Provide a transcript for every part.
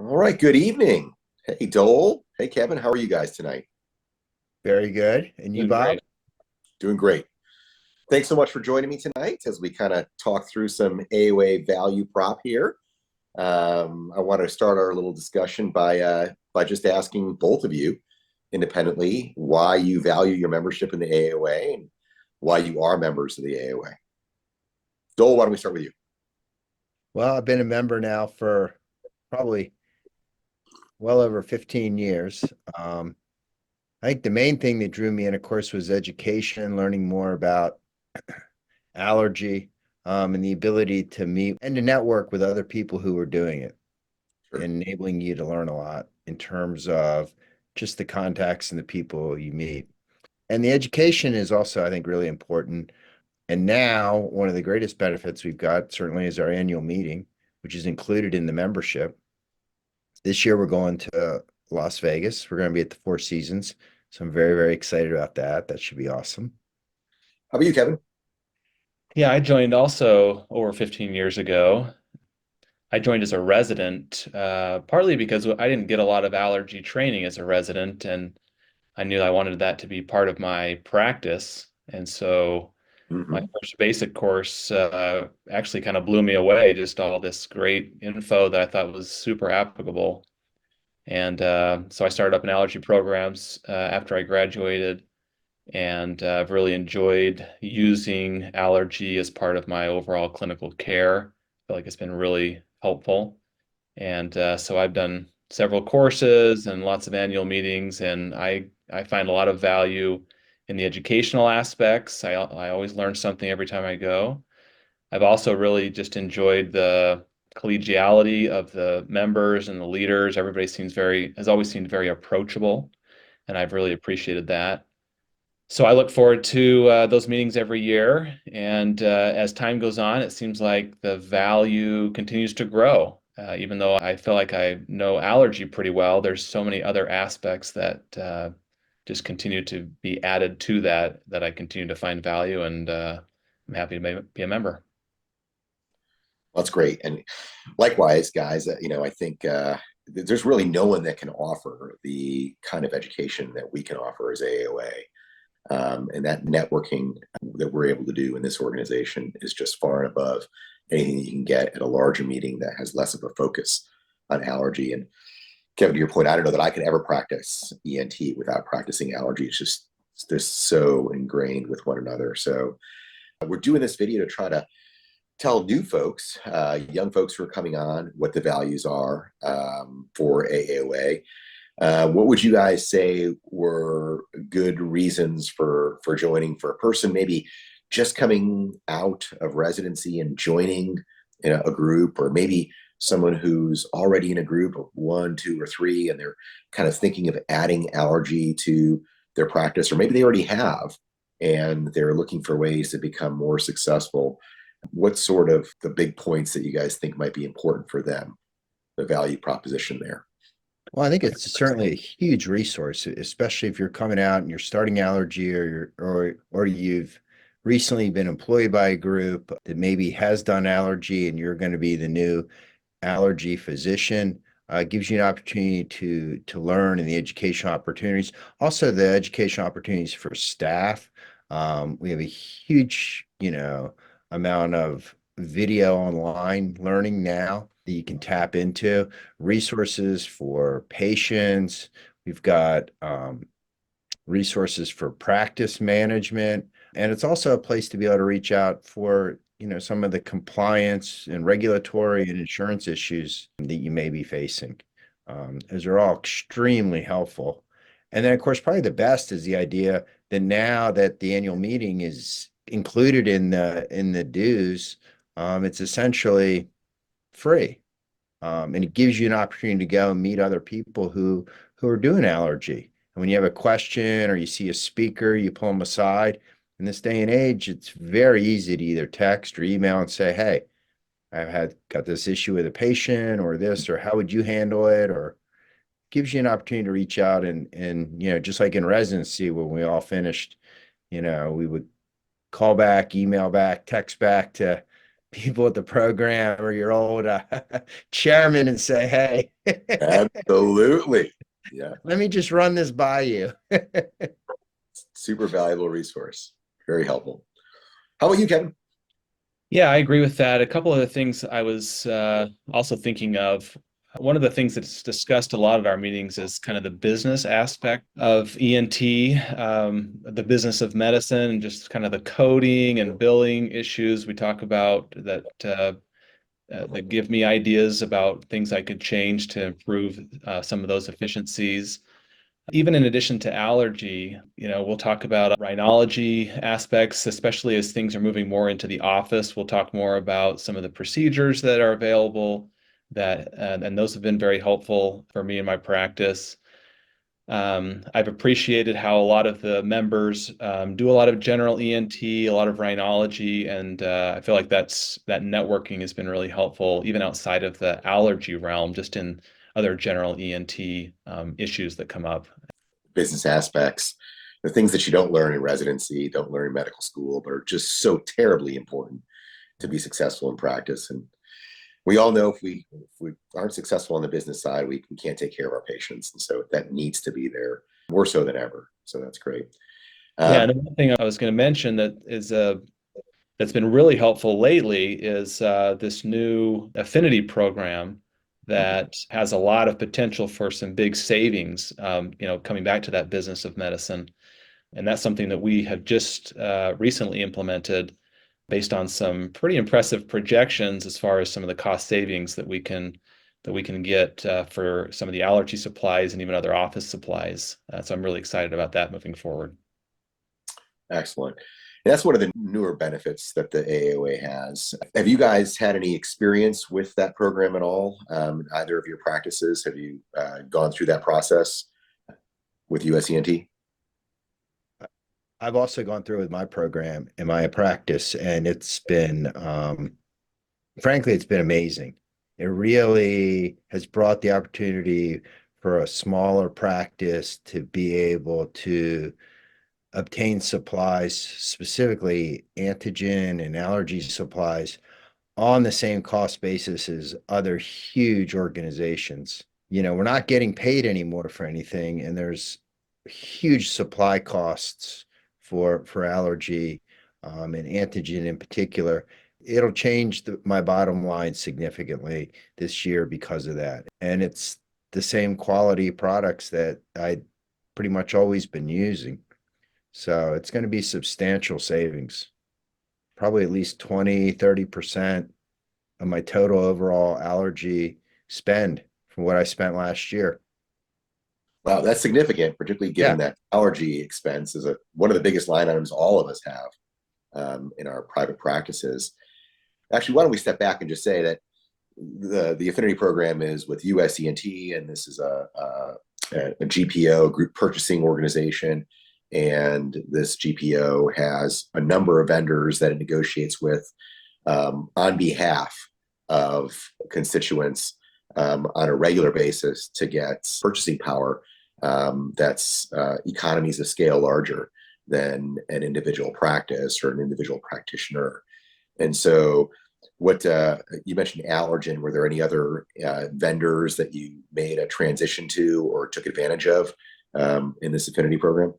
All right, good evening. Hey, Dole. Hey, Kevin. How are you guys tonight? Very good. And you, Doing Bob? great. Doing great. Thanks so much for joining me tonight as we kind of talk through some AOA value prop here. I want to start our little discussion by just asking both of you independently why you value your membership in the AOA and why you are members of the AOA. Dole, why don't we start with you? Well, I've been a member now for probably well over 15 years. I think the main thing that drew me in, of course, was education, learning more about allergy, and the ability to meet and to network with other people who were doing it, Sure. enabling you to learn a lot in terms of just the contacts and the people you meet. And the education is also, I think, really important. And now, one of the greatest benefits we've got certainly is our annual meeting, which is included in the membership. This year, we're going to Las Vegas. We're going to be at the Four Seasons. So I'm very, very excited about that. That should be awesome. How about you, Kevin? Yeah, I joined also over 15 years ago. I joined as a resident, partly because I didn't get a lot of allergy training as a resident, and I knew I wanted that to be part of my practice. And so my Hmm. first basic course actually kind of blew me away, just all this great info that I thought was super applicable. And so I started up in allergy programs after I graduated. And I've really enjoyed using allergy as part of my overall clinical care. I feel like it's been really helpful. And so I've done several courses and lots of annual meetings, and I find a lot of value in the educational aspects. I always learn something every time I go. I've also really just enjoyed the collegiality of the members and the leaders. Everybody has always seemed very approachable, and I've really appreciated that. So I look forward to those meetings every year. And as time goes on, it seems like the value continues to grow. Even though I feel like I know allergy pretty well, there's so many other aspects that just continue to be added to that I continue to find value. And I'm happy to be a member. That's great. And likewise, guys, I think there's really no one that can offer the kind of education that we can offer as AAOA. And that networking that we're able to do in this organization is just far and above anything that you can get at a larger meeting that has less of a focus on allergy. And Kevin, to your point, I don't know that I could ever practice ENT without practicing allergy. It's just they're so ingrained with one another. So we're doing this video to try to tell new folks, young folks who are coming on, what the values are for AAOA. What would you guys say were good reasons for joining for a person maybe just coming out of residency and joining a group, or maybe someone who's already in a group of one, two, or three, and they're kind of thinking of adding allergy to their practice, or maybe they already have and they're looking for ways to become more successful. What sort of the big points that you guys think might be important for them, the value proposition there? Well, I think it's certainly a huge resource, especially if you're coming out and you're starting allergy, or you've recently been employed by a group that maybe has done allergy and you're going to be the new allergy physician. Gives you an opportunity to learn, and the educational opportunities. Also, the educational opportunities for staff. We have a huge, amount of video online learning now that you can tap into, resources for patients. We've got resources for practice management. And it's also a place to be able to reach out for, some of the compliance and regulatory and insurance issues that you may be facing. Those are all extremely helpful. And then, of course, probably the best is the idea that now that the annual meeting is included in the dues, it's essentially free. And it gives you an opportunity to go and meet other people who are doing allergy. And when you have a question or you see a speaker, you pull them aside. In this day and age, it's very easy to either text or email and say, "Hey, I've got this issue with a patient, or this, or how would you handle it?" Or gives you an opportunity to reach out and just like in residency when we all finished, we would call back, email back, text back to people at the program or your old chairman and say, hey, Absolutely. Yeah. let me just run this by you. Super valuable resource. Very helpful. How about you, Kevin? Yeah, I agree with that. A couple of the things I was also thinking of. One of the things that's discussed a lot at our meetings is kind of the business aspect of ENT, the business of medicine, and just kind of the coding and billing issues we talk about that give me ideas about things I could change to improve some of those efficiencies. Even in addition to allergy, we'll talk about rhinology aspects, especially as things are moving more into the office. We'll talk more about some of the procedures that are available and those have been very helpful for me in my practice. I've appreciated how a lot of the members do a lot of general ENT, a lot of rhinology, and I feel like that networking has been really helpful, even outside of the allergy realm, just in other general ENT issues that come up. Business aspects, the things that you don't learn in residency, don't learn in medical school, but are just so terribly important to be successful in practice. And we all know if we aren't successful on the business side, we can't take care of our patients. And so that needs to be there more so than ever. So that's great. Yeah, and one thing I was going to mention that's been really helpful lately is this new Affinity Program that has a lot of potential for some big savings, coming back to that business of medicine. And that's something that we have just recently implemented based on some pretty impressive projections as far as some of the cost savings that we can get for some of the allergy supplies and even other office supplies. So I'm really excited about that moving forward. Excellent. And that's one of the newer benefits that the AAOA has. Have you guys had any experience with that program at all? Either of your practices, have you gone through that process with US ENT? I've also gone through with my program in my practice, and it's been, frankly, it's been amazing. It really has brought the opportunity for a smaller practice to be able to obtain supplies, specifically antigen and allergy supplies, on the same cost basis as other huge organizations. We're not getting paid anymore for anything, and there's huge supply costs for allergy and antigen in particular. It'll change my bottom line significantly this year because of that. And it's the same quality products that I pretty much always been using. So it's going to be substantial savings, probably at least 20-30% of my total overall allergy spend from what I spent last year. Wow, that's significant, particularly given that allergy expense is one of the biggest line items all of us have in our private practices. Actually, why don't we step back and just say that the Affinity Program is with US ENT, and this is a GPO, group purchasing organization. And this GPO has a number of vendors that it negotiates with on behalf of constituents on a regular basis to get purchasing power that's economies of scale larger than an individual practice or an individual practitioner. And so what you mentioned Allergen, were there any other vendors that you made a transition to or took advantage of in this Affinity Program?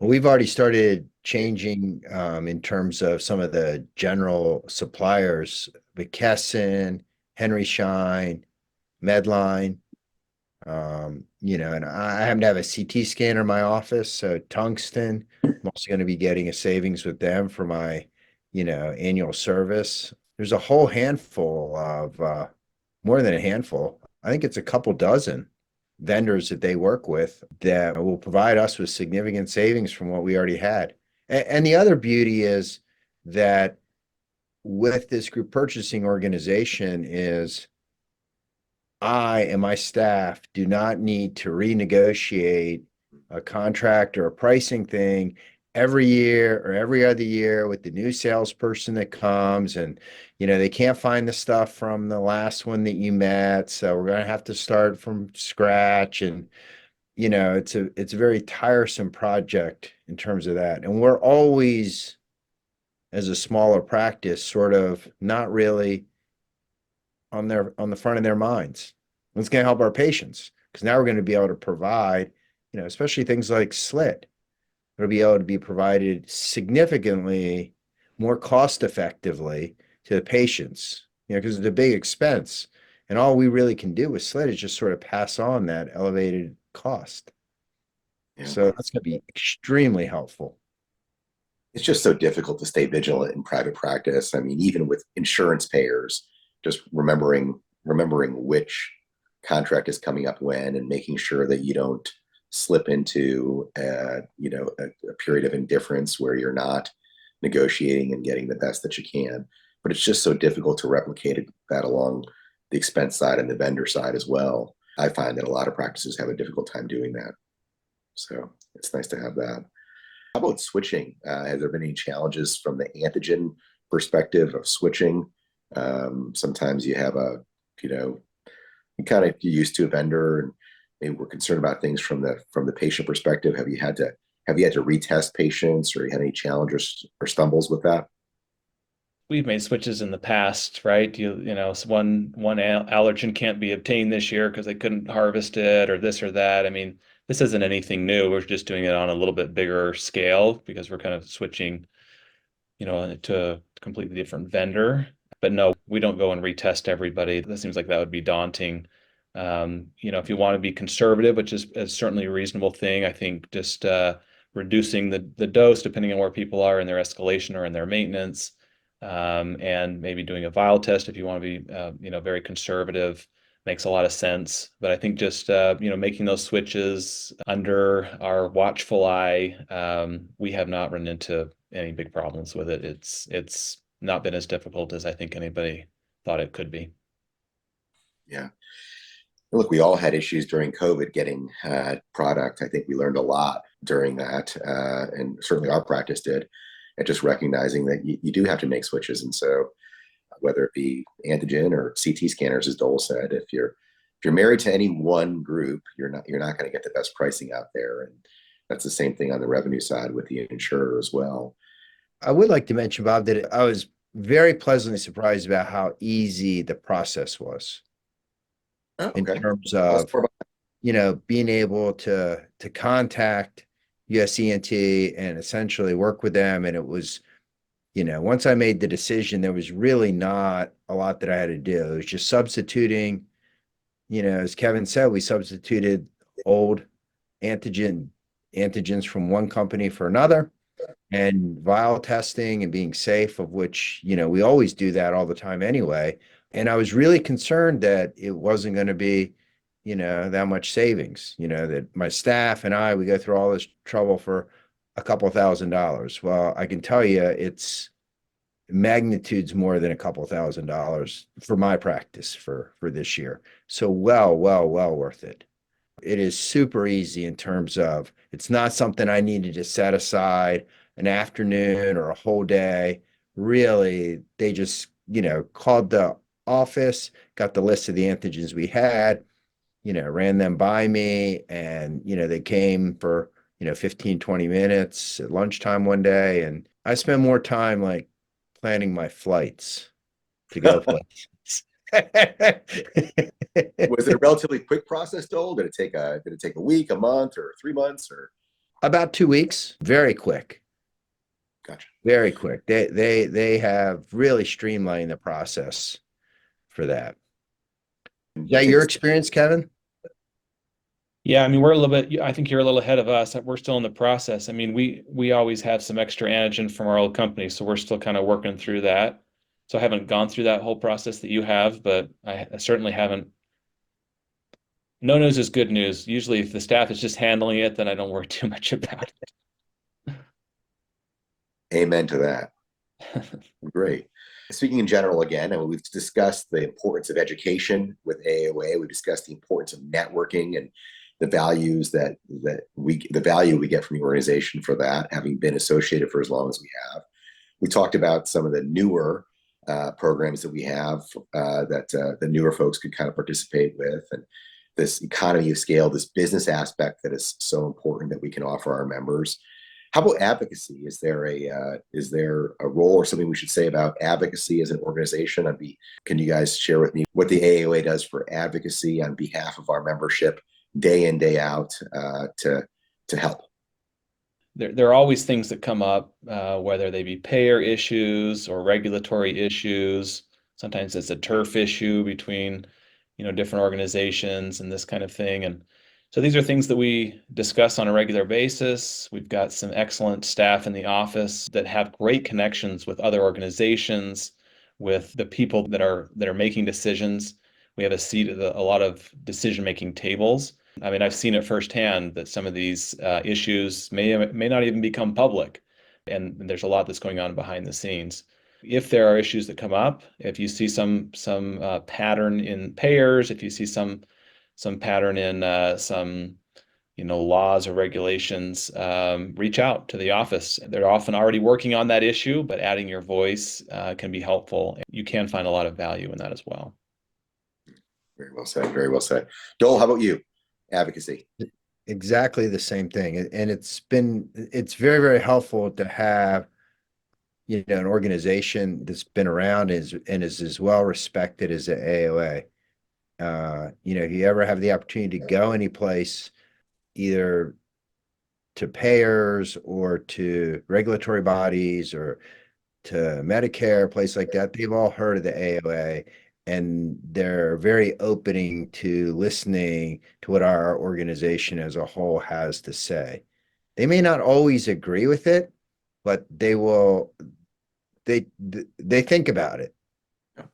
Well, we've already started changing in terms of some of the general suppliers, McKesson, Henry Schein, Medline. And I happen to have a CT scanner in my office, so Tungsten. I'm also going to be getting a savings with them for my, annual service. There's a whole handful of, more than a handful. I think it's a couple dozen vendors that they work with that will provide us with significant savings from what we already had. And the other beauty is that with this group purchasing organization is I and my staff do not need to renegotiate a contract or a pricing thing every year or every other year with the new salesperson that comes, and they can't find the stuff from the last one that you met, so we're going to have to start from scratch. And it's a very tiresome project in terms of that, and we're always as a smaller practice sort of not really on the front of their minds. It's going to help our patients because now we're going to be able to provide, especially things like slit. It'll be able to be provided significantly more cost effectively to the patients, because it's a big expense. And all we really can do with slit is just sort of pass on that elevated cost. Yeah. So that's going to be extremely helpful. It's just so difficult to stay vigilant in private practice. I mean, even with insurance payers, just remembering which contract is coming up when, and making sure that you don't slip into a period of indifference where you're not negotiating and getting the best that you can. But it's just so difficult to replicate that along the expense side and the vendor side as well. I find that a lot of practices have a difficult time doing that. So it's nice to have that. How about switching? Has there been any challenges from the antigen perspective of switching? Sometimes you have you kind of get used to a vendor, and maybe we're concerned about things from the patient perspective. Have you had to retest patients, or you had any challenges or stumbles with that? We've made switches in the past, right? One allergen can't be obtained this year because they couldn't harvest it, or this or that. I mean, this isn't anything new. We're just doing it on a little bit bigger scale because we're kind of switching, to a completely different vendor. But no, we don't go and retest everybody. That seems like that would be daunting. If you want to be conservative, which is certainly a reasonable thing, I think just reducing the dose depending on where people are in their escalation or in their maintenance, and maybe doing a vial test if you want to be, very conservative, makes a lot of sense. But I think just, making those switches under our watchful eye, we have not run into any big problems with it. It's not been as difficult as I think anybody thought it could be. Yeah. Look, we all had issues during COVID getting product. I think we learned a lot during that, and certainly our practice did, and just recognizing that you do have to make switches. And so, whether it be antigen or CT scanners, as Dole said, if you're married to any one group, you're not going to get the best pricing out there. And that's the same thing on the revenue side with the insurer as well. I would like to mention, Bob, that I was very pleasantly surprised about how easy the process was. Oh, In okay. terms of, being able to contact US ENT and essentially work with them. And it was, once I made the decision, there was really not a lot that I had to do. It was just substituting, as Kevin said, we substituted old antigens from one company for another, and vial testing and being safe, of which, we always do that all the time anyway. And I was really concerned that it wasn't going to be, that much savings, that my staff and we go through all this trouble for a couple $1,000s. Well, I can tell you it's magnitudes more than a couple $1,000s for my practice for this year. So well worth it. It is super easy in terms of, it's not something I needed to set aside an afternoon or a whole day. Really, they just, called the office, got the list of the antigens we had, ran them by me, and, they came for, 15, 20 minutes at lunchtime one day. And I spent more time like planning my flights to go places. Was it a relatively quick process, Dole? Did it take a week, a month, or 3 months, or About 2 weeks? Very quick. Gotcha. Very quick. They have really streamlined the process for that. Is that your experience, Kevin? Yeah, I mean, I think you're a little ahead of us. We're still in the process. I mean, we always have some extra antigen from our old company, so we're still kind of working through that. So I haven't gone through that whole process that you have, but I certainly haven't. No news is good news. Usually if the staff is just handling it, then I don't worry too much about it. Amen to that. Great. Speaking in general again, and we've discussed the importance of education with AAOA. We've discussed the importance of networking and the values the value we get from the organization for that, having been associated for as long as we have. We talked about some of the newer programs that we have that the newer folks could kind of participate with, and this economy of scale, this business aspect that is so important that we can offer our members. How about advocacy? Is there a role or something we should say about advocacy as an organization? Can you guys share with me what the AAOA does for advocacy on behalf of our membership day in, day out, to help? There are always things that come up, whether they be payer issues or regulatory issues. Sometimes it's a turf issue between, different organizations and this kind of thing. And so these are things that we discuss on a regular basis. We've got some excellent staff in the office that have great connections with other organizations, with the people that are making decisions. We have a seat at a lot of decision-making tables. I mean, I've seen it firsthand that some of these issues may not even become public, and there's a lot that's going on behind the scenes. If there are issues that come up, if you see some pattern in payers, if you see some pattern in some laws or regulations, reach out to the office. They're often already working on that issue, but adding your voice can be helpful. You can find a lot of value in that as well. Very well said. Very well said. Dole, how about you? Advocacy. Exactly the same thing. And it's very, very helpful to have, an organization that's been around and is as well respected as the AAOA. If you ever have the opportunity to go any place, either to payers or to regulatory bodies or to Medicare, a place like that, they've all heard of the AAOA. And they're very opening to listening to what our organization as a whole has to say. They may not always agree with it, but they think about it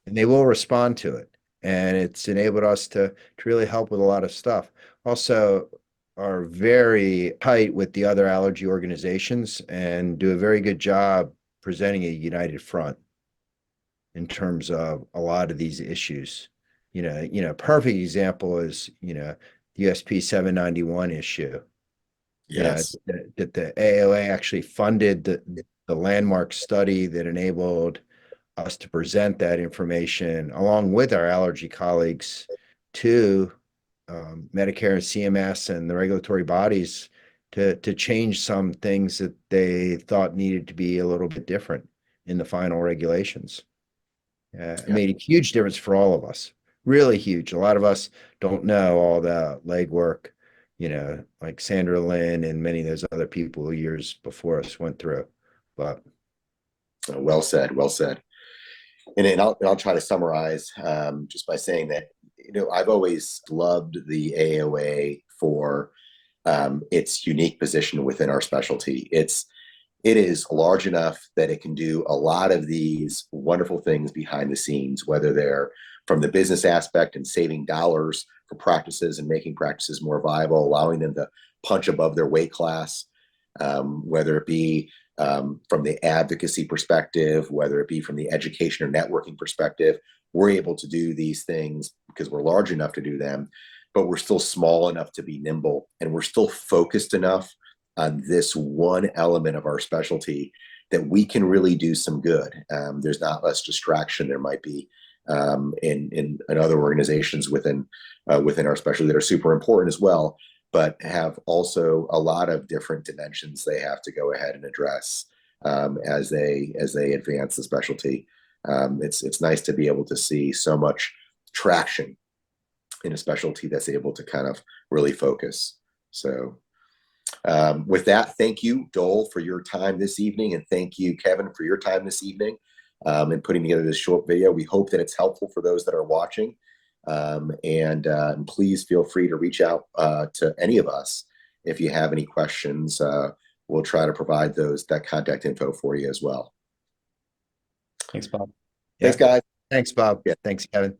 and they will respond to it. And it's enabled us to really help with a lot of stuff. Also, are very tight with the other allergy organizations and do a very good job presenting a united front in terms of a lot of these issues. Perfect example is, the USP 791 issue. Yes. That the AAOA actually funded the landmark study that enabled us to present that information along with our allergy colleagues to Medicare and CMS and the regulatory bodies to change some things that they thought needed to be a little bit different in the final regulations. It made a huge difference for all of us, really huge. A lot of us don't know all the legwork, like Sandra Lynn and many of those other people years before us went through. But well said, well said. And I'll try to summarize just by saying that, I've always loved the AAOA for its unique position within our specialty. It is large enough that it can do a lot of these wonderful things behind the scenes, whether they're from the business aspect and saving dollars for practices and making practices more viable, allowing them to punch above their weight class, whether it be from the advocacy perspective, whether it be from the education or networking perspective. We're able to do these things because we're large enough to do them, but we're still small enough to be nimble, and we're still focused enough on this one element of our specialty that we can really do some good. There's not less distraction there might be in other organizations within our specialty that are super important as well, but have also a lot of different dimensions they have to go ahead and address as they advance the specialty. It's nice to be able to see so much traction in a specialty that's able to kind of really focus. So with that, thank you, Dole, for your time this evening, and thank you, Kevin, for your time this evening in putting together this short video. We hope that it's helpful for those that are watching, and please feel free to reach out to any of us if you have any questions. We'll try to provide that contact info for you as well. Thanks, Bob. Thanks, guys. Thanks, Bob. Yeah, thanks, Kevin.